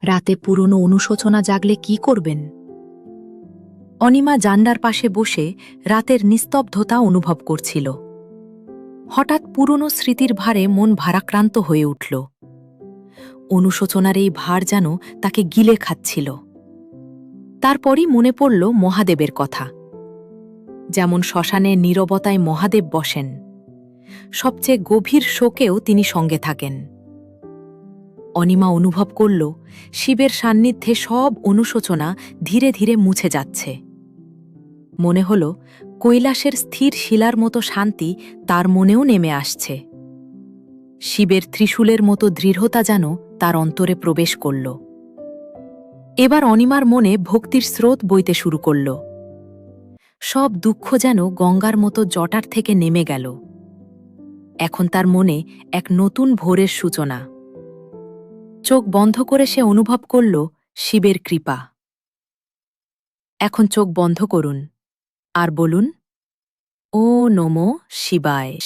রাতে পুরনো অনুশোচনা জাগলে কি করবেন? অনিমা জান্ডার পাশে বসে রাতের নিস্তব্ধতা অনুভব করছিল। হঠাৎ পুরনো স্মৃতির ভারে মন ভারাক্রান্ত হয়ে উঠল। অনুশোচনার এই ভার যেন তাকে গিলে খাচ্ছিল। তারপরই মনে পড়ল মহাদেবের কথা। যেমন শ্মশানে নীরবতায় মহাদেব বসেন, সবচেয়ে গভীর শোকেও তিনি সঙ্গে থাকেন। অনিমা অনুভব করল শিবের সান্নিধ্যে সব অনুশোচনা ধীরে ধীরে মুছে যাচ্ছে। মনে হল কৈলাসের স্থির শিলার মতো শান্তি তার মনেও নেমে আসছে। শিবের ত্রিশূলের মতো দৃঢ়তা যেন তার অন্তরে প্রবেশ করল। এবার অনিমার মনে ভক্তির স্রোত বইতে শুরু করল। সব দুঃখ যেন গঙ্গার মতো জটার থেকে নেমে গেল। এখন তার মনে এক নতুন ভোরের সূচনা। চোখ বন্ধ করে সে অনুভব করল শিবের কৃপা। এখন চোখ বন্ধ করুন আর বলুন, ও নমো শিবায়।